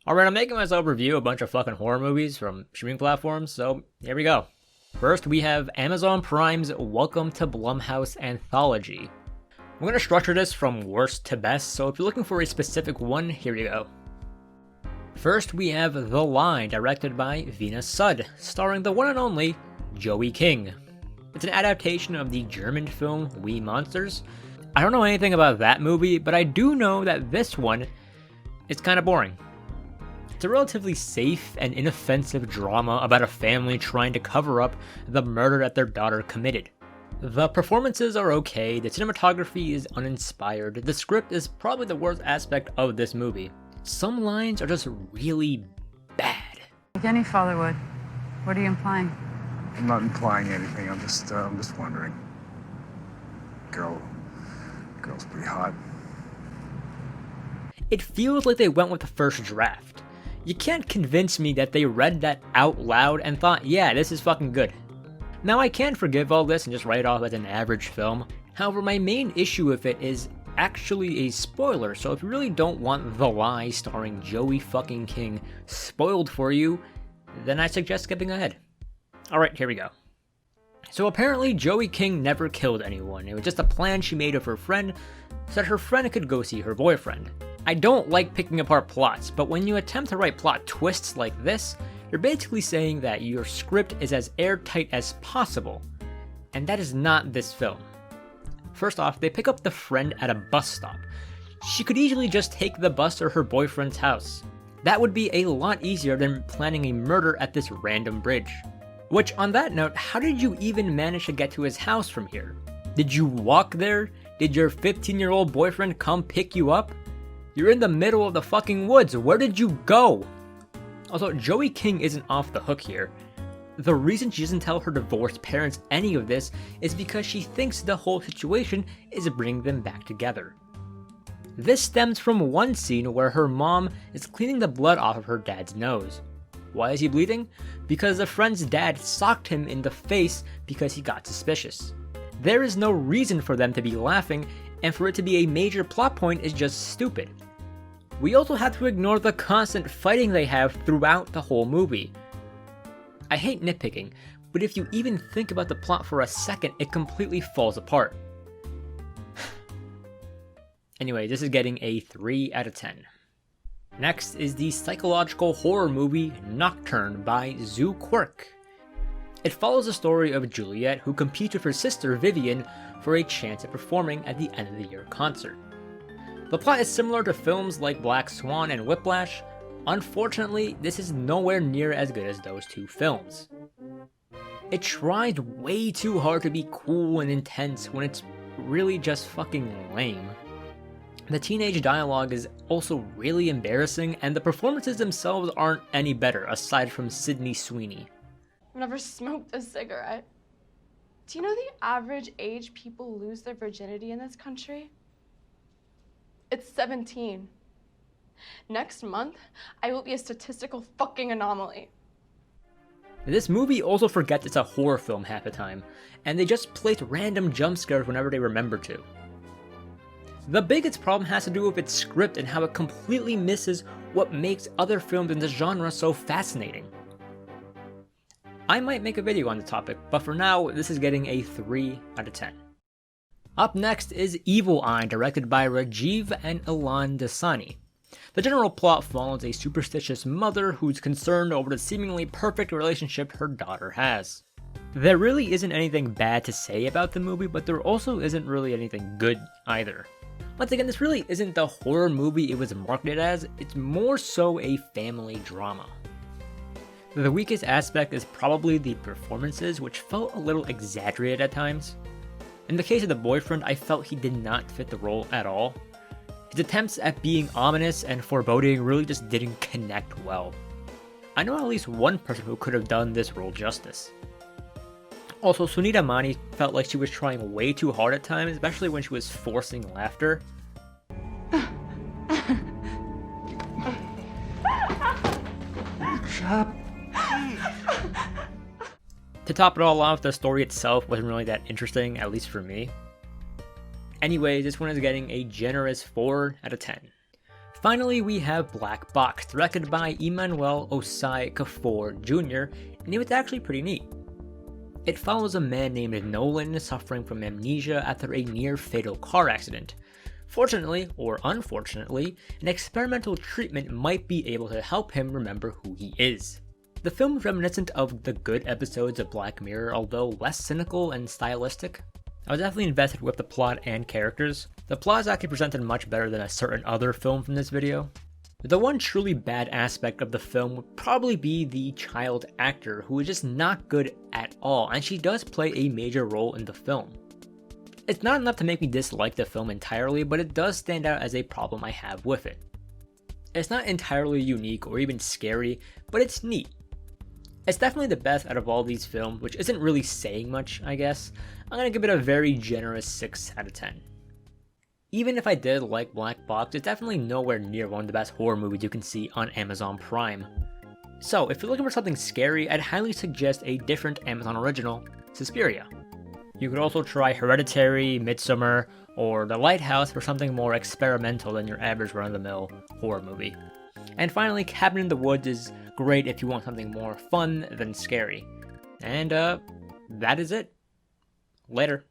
Alright, I'm making myself review a bunch of fucking horror movies from streaming platforms, so here we go. First, we have Amazon Prime's Welcome to Blumhouse Anthology. I'm going to structure this from worst to best, so if you're looking for a specific one, here you go. First, we have The Lie, directed by Venus Sud, starring the one and only Joey King. It's an adaptation of the German film We Monsters. I don't know anything about that movie, but I do know that this one is kind of boring. It's a relatively safe and inoffensive drama about a family trying to cover up the murder that their daughter committed. The performances are okay, the cinematography is uninspired, the script is probably the worst aspect of this movie. Some lines are just really bad. Like any father would. What are you implying? I'm not implying anything, I'm just wondering. Girl's pretty hot. It feels like they went with the first draft. You can't convince me that they read that out loud and thought, yeah, this is fucking good. Now I can forgive all this and just write it off as an average film. However, my main issue with it is actually a spoiler, so if you really don't want The Lie starring Joey fucking King spoiled for you, then I suggest skipping ahead. Alright, here we go. So apparently Joey King never killed anyone. It was just a plan she made with her friend so that her friend could go see her boyfriend. I don't like picking apart plots, but when you attempt to write plot twists like this, you're basically saying that your script is as airtight as possible, and that is not this film. First off, they pick up the friend at a bus stop. She could easily just take the bus to her boyfriend's house. That would be a lot easier than planning a murder at this random bridge. Which, on that note, how did you even manage to get to his house from here? Did you walk there? Did your 15-year-old boyfriend come pick you up? You're in the middle of the fucking woods, where did you go? Also, Joey King isn't off the hook here. The reason she doesn't tell her divorced parents any of this is because she thinks the whole situation is bringing them back together. This stems from one scene where her mom is cleaning the blood off of her dad's nose. Why is he bleeding? Because a friend's dad socked him in the face because he got suspicious. There is no reason for them to be laughing, and for it to be a major plot point is just stupid. We also have to ignore the constant fighting they have throughout the whole movie. I hate nitpicking, but if you even think about the plot for a second, it completely falls apart. Anyway, this is getting a 3 out of 10. Next is the psychological horror movie Nocturne by Zoo Quirk. It follows the story of Juliet, who competes with her sister Vivian for a chance at performing at the end of the year concert. The plot is similar to films like Black Swan and Whiplash. Unfortunately, this is nowhere near as good as those two films. It tries way too hard to be cool and intense when it's really just fucking lame. The teenage dialogue is also really embarrassing, and the performances themselves aren't any better, aside from Sydney Sweeney. I've never smoked a cigarette. Do you know the average age people lose their virginity in this country? It's 17. Next month, I will be a statistical fucking anomaly. This movie also forgets it's a horror film half the time, and they just place random jump scares whenever they remember to. The biggest problem has to do with its script and how it completely misses what makes other films in this genre so fascinating. I might make a video on the topic, but for now, this is getting a 3 out of 10. Up next is Evil Eye, directed by Rajiv and Ilan Dasani. The general plot follows a superstitious mother who's concerned over the seemingly perfect relationship her daughter has. There really isn't anything bad to say about the movie, but there also isn't really anything good either. Once again, this really isn't the horror movie it was marketed as, it's more so a family drama. The weakest aspect is probably the performances, which felt a little exaggerated at times. In the case of the boyfriend, I felt he did not fit the role at all. His attempts at being ominous and foreboding really just didn't connect well. I know at least one person who could have done this role justice. Also, Sunita Mani felt like she was trying way too hard at times, especially when she was forcing laughter. To top it all off, the story itself wasn't really that interesting, at least for me. Anyway, this one is getting a generous 4 out of 10. Finally, we have Black Box, directed by Emmanuel Osai Kafour Jr., and it was actually pretty neat. It follows a man named Nolan suffering from amnesia after a near-fatal car accident. Fortunately, or unfortunately, an experimental treatment might be able to help him remember who he is. The film is reminiscent of the good episodes of Black Mirror, although less cynical and stylistic. I was definitely invested with the plot and characters. The plot is actually presented much better than a certain other film from this video. The one truly bad aspect of the film would probably be the child actor, who is just not good at all, and she does play a major role in the film. It's not enough to make me dislike the film entirely, but it does stand out as a problem I have with it. It's not entirely unique or even scary, but it's neat. It's definitely the best out of all these films, which isn't really saying much, I guess. I'm gonna give it a very generous 6 out of 10. Even if I did like Black Box, it's definitely nowhere near one of the best horror movies you can see on Amazon Prime. So, if you're looking for something scary, I'd highly suggest a different Amazon original, Suspiria. You could also try Hereditary, Midsommar, or The Lighthouse for something more experimental than your average run-of-the-mill horror movie. And finally, Cabin in the Woods is great if you want something more fun than scary. And that is it. Later.